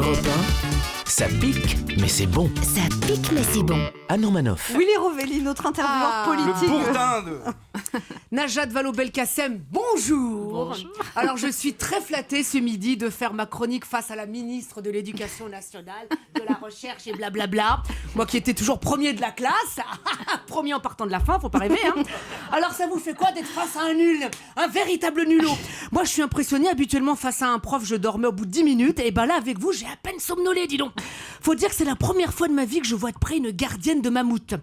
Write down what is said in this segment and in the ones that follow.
Europe 1, ça pique, mais c'est bon. Ça pique, mais c'est bon. Anne Romanoff. Willy Rovelli, notre intervieweur politique. Le bourdin de... Najat Vallaud-Belkacem, bonjour. Alors je suis très flattée ce midi de faire ma chronique face à la ministre de l'Éducation nationale, de la recherche et blablabla. Moi qui étais toujours premier de la classe, premier en partant de la fin, faut pas rêver. Hein. Alors ça vous fait quoi d'être face à un nul, un véritable nulot? Moi je suis impressionnée, habituellement face à un prof je dormais au bout de 10 minutes, et ben là avec vous j'ai à peine somnolé, dis donc. Faut dire que c'est la première fois de ma vie que je vois de près une gardienne de mammouth.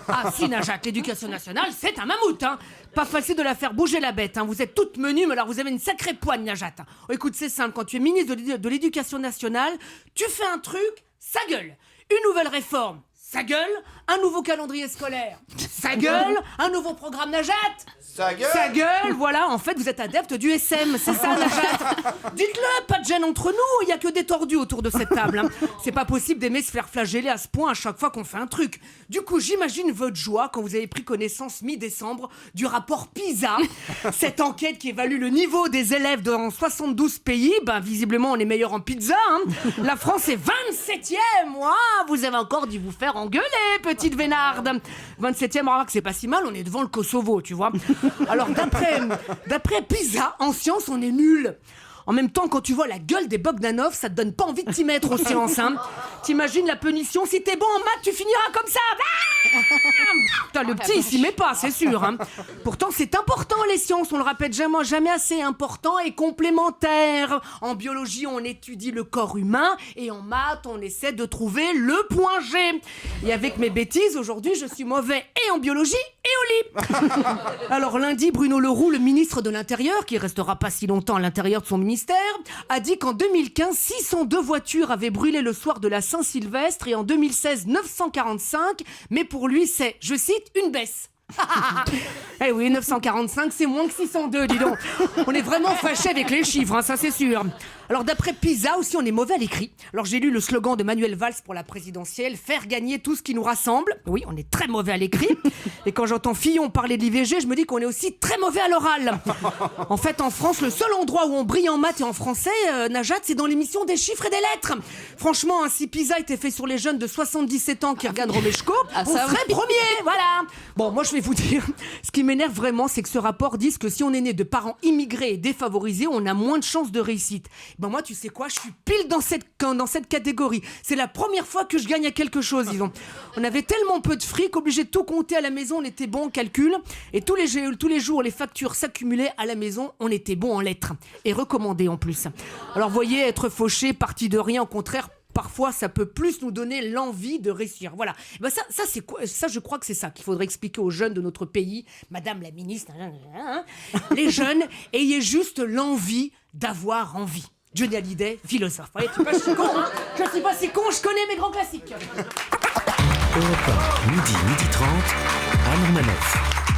Ah si Najat, l'Éducation nationale c'est un mammouth, hein. Pas facile de la faire bouger la bête, hein. Vous êtes toute menue, mais alors vous avez une sacrée poigne, Najat. Oh, écoute, c'est simple, quand tu es ministre de l'Éducation nationale, tu fais un truc, ça gueule. Une nouvelle réforme, ça gueule. Un nouveau calendrier scolaire, ça gueule. Un nouveau programme, Najat, Ça gueule. ça gueule. Voilà, en fait, vous êtes adepte du SM, c'est ça, Najat. Dites-le, pas de gêne entre nous, il y a que des tordus autour de cette table. Hein. C'est pas possible d'aimer se faire flageller à ce point à chaque fois qu'on fait un truc. Du coup, j'imagine votre joie quand vous avez pris connaissance mi-décembre du rapport PISA. Cette enquête qui évalue le niveau des élèves dans 72 pays. Ben, visiblement, on est meilleur en pizza. Hein. La France est 27e. Ouah, vous avez encore dû vous faire engueuler, petite vénarde. 27e, on remarque que c'est pas si mal, on est devant le Kosovo, tu vois. Alors, d'après PISA, en sciences, on est nul. En même temps, quand tu vois la gueule des Bogdanov, ça te donne pas envie de t'y mettre aux sciences, hein. T'imagines la punition, si t'es bon en maths, tu finiras comme ça. Putain, le petit, il s'y met pas, c'est sûr, hein. Pourtant, c'est important, les sciences, on le répète jamais assez, important et complémentaire. En biologie, on étudie le corps humain, et en maths, on essaie de trouver le point G. Et avec mes bêtises, aujourd'hui, je suis mauvais et en biologie et au lit. Alors lundi, Bruno Le Roux, le ministre de l'Intérieur, qui restera pas si longtemps à l'intérieur de son ministère, a dit qu'en 2015, 602 voitures avaient brûlé le soir de la Saint-Sylvestre et en 2016, 945. Mais pour lui, c'est, je cite, une baisse. Eh oui, 945, c'est moins que 602, dis donc. On est vraiment fâchés avec les chiffres, hein, ça c'est sûr. Alors d'après PISA aussi, on est mauvais à l'écrit. Alors j'ai lu le slogan de Manuel Valls pour la présidentielle, faire gagner tout ce qui nous rassemble. Oui, on est très mauvais à l'écrit. Et quand j'entends Fillon parler de l'IVG, je me dis qu'on est aussi très mauvais à l'oral. En fait, en France, le seul endroit où on brille en maths et en français, Najat, c'est dans l'émission des chiffres et des lettres. Franchement, hein, si PISA était fait sur les jeunes de 77 ans qui regardent Romeshko, on serait premier, voilà. Bon, moi je vais vous dire, ce qui m'énerve vraiment, c'est que ce rapport dise que si on est né de parents immigrés et défavorisés, on a moins de chances de réussite. Ben moi, tu sais quoi, je suis pile dans cette catégorie. C'est la première fois que je gagne à quelque chose, disons. On avait tellement peu de fric, obligé de tout compter à la maison, on était bon en calcul. Et tous les jours, les factures s'accumulaient à la maison, on était bon en lettres. Et recommandé en plus. Alors, voyez, être fauché, parti de rien, au contraire, parfois, ça peut plus nous donner l'envie de réussir. Voilà. Ben ça, c'est quoi? Ça, je crois que c'est ça qu'il faudrait expliquer aux jeunes de notre pays. Madame la ministre, les jeunes, ayez juste l'envie d'avoir envie. Johnny Hallyday, philosophe. Voyez, tu vois, je suis con, hein. Je suis pas si con, je connais mes grands classiques. Europe 1, midi 30, Anne Romanoff.